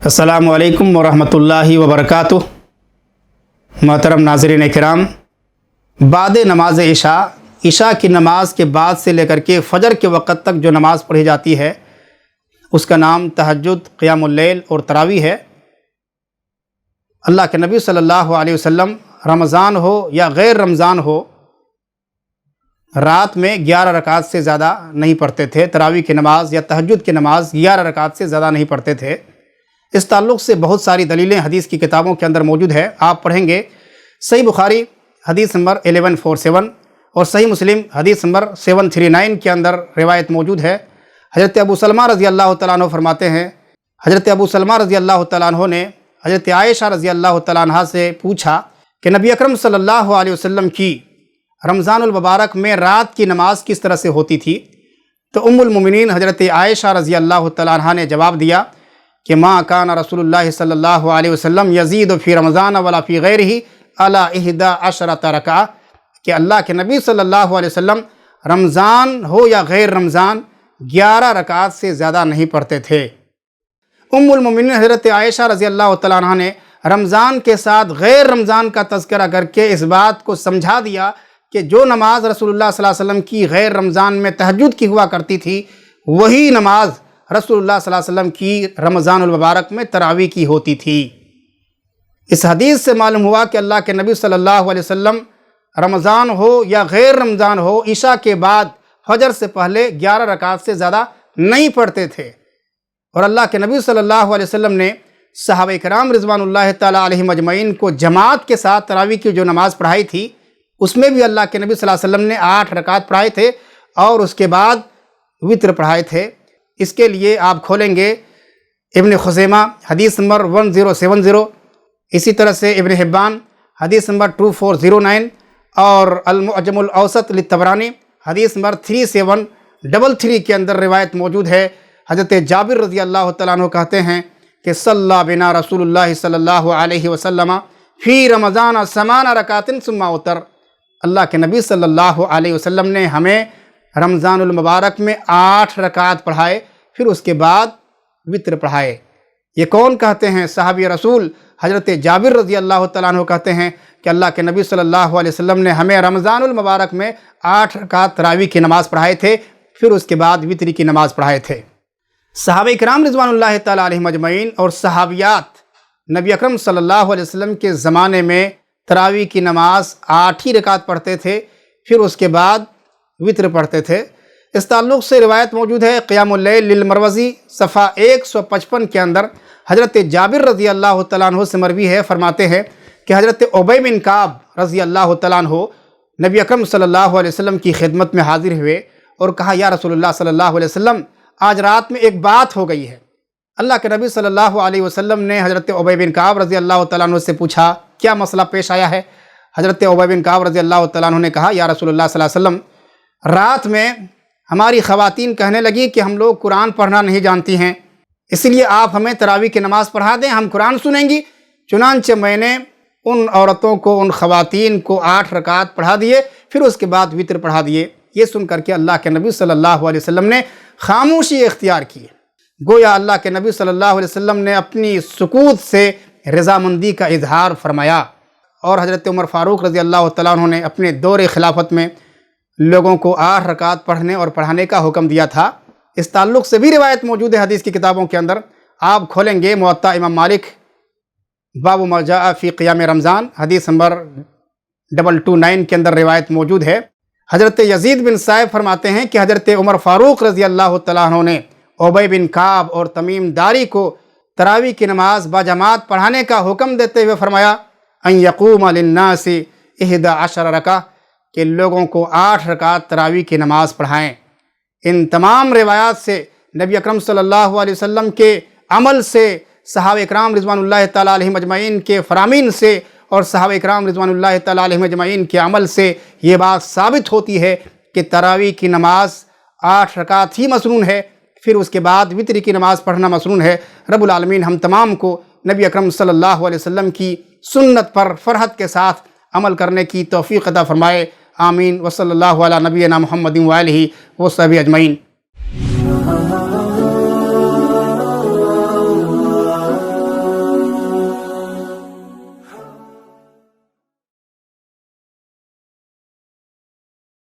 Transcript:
السلام علیکم ورحمۃ اللہ وبرکاتہ۔ محترم ناظرین کرام، بعد نماز عشاء کی نماز کے بعد سے لے کر کے فجر کے وقت تک جو نماز پڑھی جاتی ہے اس کا نام تہجد، قیام اللیل اور تراویح ہے۔ اللہ کے نبی صلی اللہ علیہ وسلم رمضان ہو یا غیر رمضان ہو، رات میں 11 رکعت سے زیادہ نہیں پڑھتے تھے۔ تراویح کی نماز یا تہجد کی نماز 11 رکعت سے زیادہ نہیں پڑھتے تھے۔ اس تعلق سے بہت ساری دلیلیں حدیث کی کتابوں کے اندر موجود ہے۔ آپ پڑھیں گے صحیح بخاری حدیث نمبر 1147 اور صحیح مسلم حدیث نمبر 739 کے اندر روایت موجود ہے۔ حضرت ابو سلمہ رضی اللہ تعالیٰ عنہ فرماتے ہیں، حضرت ابو سلمہ رضی اللہ تعالیٰ عنہ نے حضرت عائشہ رضی اللہ تعالیٰ عنہ سے پوچھا کہ نبی اکرم صلی اللہ علیہ وسلم کی رمضان المبارک میں رات کی نماز کس طرح سے ہوتی تھی؟ تو ام المومنین حضرت عائشہ رضی اللہ تعالیٰ عنہ نے جواب دیا کہ ما کان رسول اللہ صلی اللہ علیہ وسلم یزید فی رمضان ولا فی غیرہ علی 11 رکعہ، کہ اللہ کے نبی صلی اللہ علیہ وسلم رمضان ہو یا غیر رمضان 11 رکعات سے زیادہ نہیں پڑھتے تھے۔ ام المومنین حضرت عائشہ رضی اللہ تعالیٰ عنہ نے رمضان کے ساتھ غیر رمضان کا تذکرہ کر کے اس بات کو سمجھا دیا کہ جو نماز رسول اللہ صلی اللہ علیہ وسلم کی غیر رمضان میں تہجد کی ہوا کرتی تھی، وہی نماز رسول اللہ صلی اللہ علیہ وسلم کی رمضان المبارک میں تراویح کی ہوتی تھی۔ اس حدیث سے معلوم ہوا کہ اللہ کے نبی صلی اللہ علیہ وسلم رمضان ہو یا غیر رمضان ہو، عشاء کے بعد فجر سے پہلے 11 رکعات سے زیادہ نہیں پڑھتے تھے۔ اور اللہ کے نبی صلی اللہ علیہ وسلم نے صحابہ کرام رضوان اللہ تعالیٰ علیہم اجمعین کو جماعت کے ساتھ تراویح کی جو نماز پڑھائی تھی، اس میں بھی اللہ کے نبی صلی اللہ علیہ وسلم نے 8 رکعات پڑھائے تھے اور اس کے بعد وتر پڑھائے تھے۔ اس کے لیے آپ کھولیں گے ابن خزیمہ حدیث نمبر 1070، اسی طرح سے ابن حبان حدیث نمبر 2409 اور المعجم الاوسط للطبرانی حدیث نمبر 3733 کے اندر روایت موجود ہے۔ حضرت جابر رضی اللہ تعالیٰ عنہ کہتے ہیں کہ صلی بنا رسول اللہ صلی اللہ علیہ وسلم فی رمضان 8 رکعات ثم اوتر، اللہ کے نبی صلی اللہ علیہ وسلم نے ہمیں رمضان المبارک میں 8 رکعات پڑھائے، پھر اس کے بعد وتر پڑھائے۔ یہ کون کہتے ہیں؟ صحابی رسول حضرت جابر رضی اللہ تعالیٰ عنہ کہتے ہیں کہ اللہ کے نبی صلی اللہ علیہ وسلم نے ہمیں رمضان المبارک میں 8 رکعات تراویح کی نماز پڑھائے تھے، پھر اس کے بعد وتر کی نماز پڑھائے تھے۔ صحابہ کرام رضوان اللہ تعالیٰ علیہم اجمعین اور صحابیات نبی اکرم صلی اللہ علیہ وسلم کے زمانے میں تراویح کی نماز 8 ہی رکعات پڑھتے تھے، پھر اس کے بعد وتر پڑھتے تھے۔ اس تعلق سے روایت موجود ہے قیام اللیل للمروزی صفحہ 155 کے اندر حضرت جابر رضی اللہ تعالیٰ عنہ سے مروی ہے، فرماتے ہیں کہ حضرت ابی بن کعب رضی اللہ تعالیٰ عنہ نبی اکرم صلی اللہ علیہ وسلم کی خدمت میں حاضر ہوئے اور کہا، یا رسول اللہ صلی اللہ علیہ وسلم، آج رات میں ایک بات ہو گئی ہے۔ اللہ کے نبی صلی اللہ علیہ وسلم نے حضرت ابی بن کعب رضی اللہ تعالیٰ عنہ سے پوچھا، کیا مسئلہ پیش آیا ہے؟ حضرت ابی بن کعب رضی اللہ تعالیٰ عنہ نے کہا، یا رسول اللہ صلی اللہ علیہ وسلم، رات میں ہماری خواتین کہنے لگی کہ ہم لوگ قرآن پڑھنا نہیں جانتی ہیں، اس لیے آپ ہمیں تراویح کی نماز پڑھا دیں، ہم قرآن سنیں گی۔ چنانچہ میں نے ان عورتوں کو، ان خواتین کو 8 رکعات پڑھا دیے، پھر اس کے بعد وتر پڑھا دیے۔ یہ سن کر کے اللہ کے نبی صلی اللہ علیہ وسلم نے خاموشی اختیار کی، گویا اللہ کے نبی صلی اللہ علیہ وسلم نے اپنی سکوت سے رضامندی کا اظہار فرمایا۔ اور حضرت عمر فاروق رضی اللہ تعالیٰ عنہ نے اپنے دور خلافت میں لوگوں کو 8 رکعات پڑھنے اور پڑھانے کا حکم دیا تھا۔ اس تعلق سے بھی روایت موجود ہے حدیث کی کتابوں کے اندر۔ آپ کھولیں گے موطا امام مالک باب ما جاء فی قیام رمضان حدیث نمبر 229 کے اندر روایت موجود ہے۔ حضرت یزید بن صائب فرماتے ہیں کہ حضرت عمر فاروق رضی اللہ تعالیٰ عنہ نے ابی بن کعب اور تمیم داری کو تراویح کی نماز باجماعت پڑھانے کا حکم دیتے ہوئے فرمایا، ان یقوم للناس 11 رکعہ، کہ لوگوں کو 8 رکعات تراویح کی نماز پڑھائیں۔ ان تمام روایات سے نبی اکرم صلی اللہ علیہ وسلم کے عمل سے، صحابہ کرام رضوان اللہ تعالیٰ علیہم اجمعین کے فرامین سے اور صحابہ کرام رضوان اللہ تعالیٰ علیہم اجمعین کے عمل سے یہ بات ثابت ہوتی ہے کہ تراویح کی نماز 8 رکعات ہی مسنون ہے، پھر اس کے بعد وتر کی نماز پڑھنا مسنون ہے۔ رب العالمین ہم تمام کو نبی اکرم صلی اللہ علیہ وسلم کی سنت پر فرحت کے ساتھ عمل کرنے کی توفیق عطا فرمائے، آمین۔ وصلی اللہ علی نبینا محمد و آلہ وصحبہ اجمعین۔